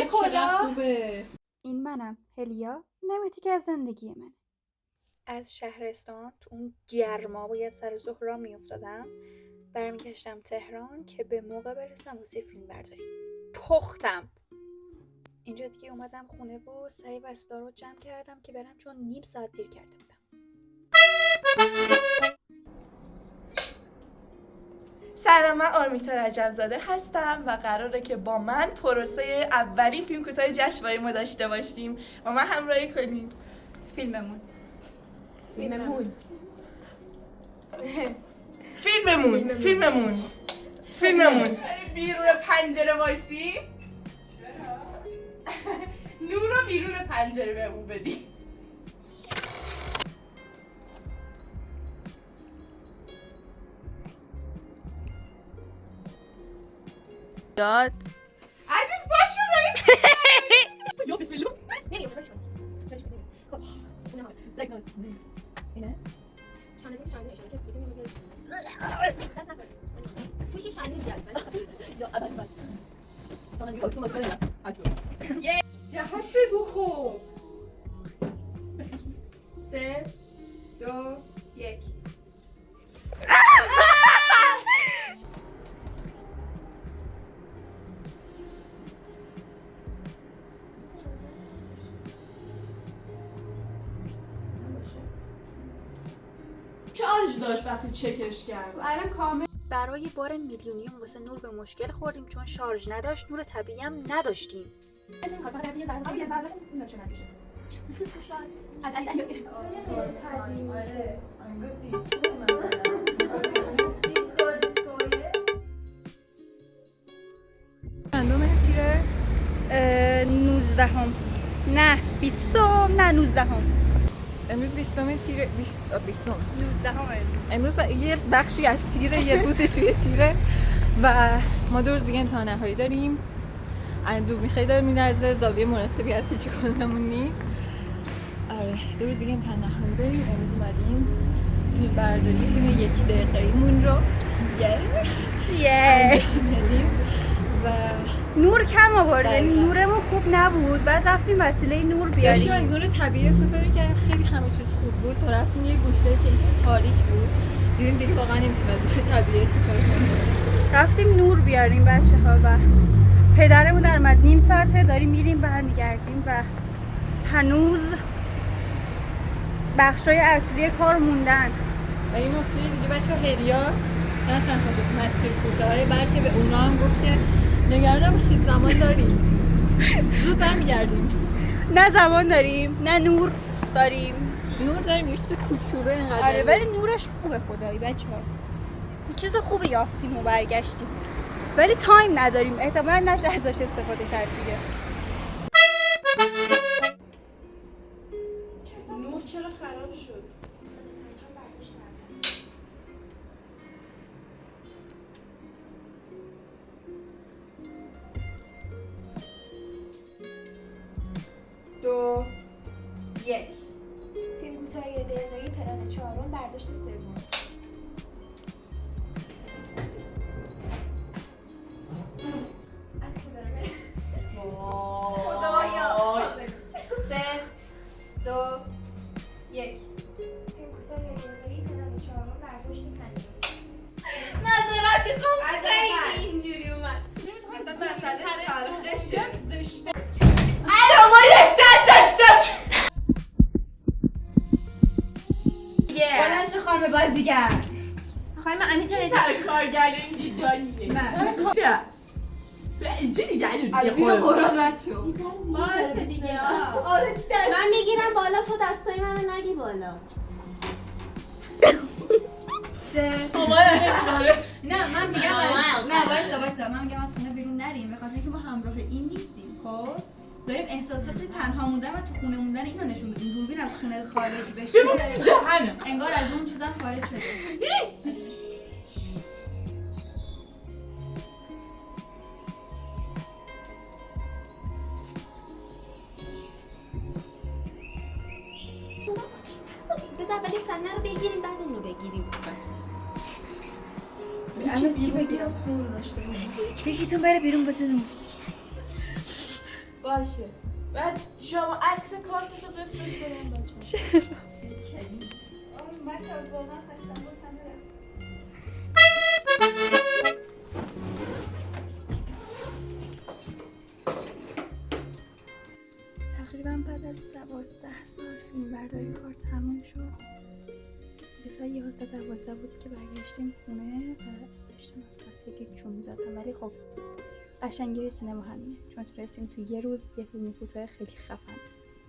چقدر خوبه. این منم هلیا، اینم یکی از زندگی من. از شهرستان تو اون گرما باید سر ظهر را میافتادم، برمیگشتم تهران که به موقع برسم واسه فیلم برداری. پختم. اینجا دیگه اومدم خونه و سری وسیلا رو جمع کردم که برم، چون نیم ساعت دیر کرده بودم. سلام، من آرمیتا رجب‌زاده هستم و قراره که با من پروسه اولین فیلم کوتاه جشنواره ما داشته باشیم و من همراهی کنیم. فیلممون بیرون پنجره وایسی؟ نور رو بیرون پنجره به اون بدی. داد عزیز باشه داریم یا بسم الله. نمیام خب اینه جهت بگو خوب 3 2 1 شارژ داشت وقتی چکش کرد. الان کامل برای بار میلیونیوم واسه نور به مشکل خوردیم چون شارژ نداشت، نور طبیعی هم نداشتیم. چندم تیره؟ 19ام. نه 20م، نه 19م. امروز 20م تیره. 20م 19م. امروز یه بخشی از تیره، یه روزی توی تیره و ما 2 روز دیگه امتحان نهایی داریم. اندومی خیلی داره می‌لرزه، زاویه مناسبی از هیچ کدوممون نیست. آره 2 روز دیگه امتحان نهایی داریم. امروز اومدیم فیلم برداری فیلم 1 دقیقه‌ایمون رو و نور کم آورد، یعنی دقیقاً. نورمون خوب نبود، بعد رفتیم وسیله نور داشتیم بیاریم. از نور طبیعی استفاده کردیم، خیلی همه چیز خوب بود. تا رفتیم یه گوشه که تاریک بود، دیدیم دیگه واقعا نمیشه از نور طبیعی استفاده کنیم. رفتیم نور بیاریم بچه‌ها و پدرمون در اومد. نیم ساعته داریم میریم برمیگردیم و هنوز بخشای اصلی کار موندن. و این نکته دیگه بچه‌ها، هلیا نه تنها گفت مسیر کوتاهه، بلکه به اونا هم گفت که نگران نباشید زمان داریم، زود برمیگردیم. نه زمان داریم، نه نور داریم. نور داریم یه چیز کوچولو اینقدر. آره ولی نورش خوبه خدایی بچه‌ها. چیز خوبی یافتیم و برگشتیم. ولی تایم نداریم، احتمالاً نشه ازش استفاده کرد دیگه. نور چرا خراب شد؟ دو 1 فیلم کوتاه 1 دقیقه‌ای پلان 4 برداشت 3. خدایا 3 2 1 فیلم کوتاه 1 دقیقه‌ای پلان 4 برداشت 5. نظراتی خوب خیلی اینجوری اومد. مثلا مسئله چرخشه الان ما یه سد داشتم. بلنش خانم بازیگر. خانم امیتا سر کارگر اینجوری دانیه. نه اینجوری دیگه دیگه قرآن رد شو. باشه دیگه. من میگیرم بالا، تو دستای منو نگی بالا. نه من میگم نه وایسا من میگم از خونه بیرون نریم، بخاطر اینکه ما همراه این نیستیم. خب داریم احساسات تنها موندن و تو خونه موندن اینو نشون میدیم. دوربین از خونه خارج بشه انگار از اون چیزا خارج شده. بذار ولی سنه رو بگیریم بعد اونو بگیریم. الان چی بگیرم؟ یکیتون بره بیرون واسه نور. باشه بعد شما عکس کارتتو بفرست برام بچه‌ها. چرا؟ بچه‌ها واقعا خستم گفتم برم. تقریبا بعد از 12 ساعت فیلم برداری کار تموم شد. دیگه ساعت 11-12 بود که برگشتیم خونه و داشتم از خستگی جون می‌دادم، ولی خب قشنگی سینما همینه، چون تونستیم تو یه روز یه فیلم کوتاه خیلی خفن بسازیم.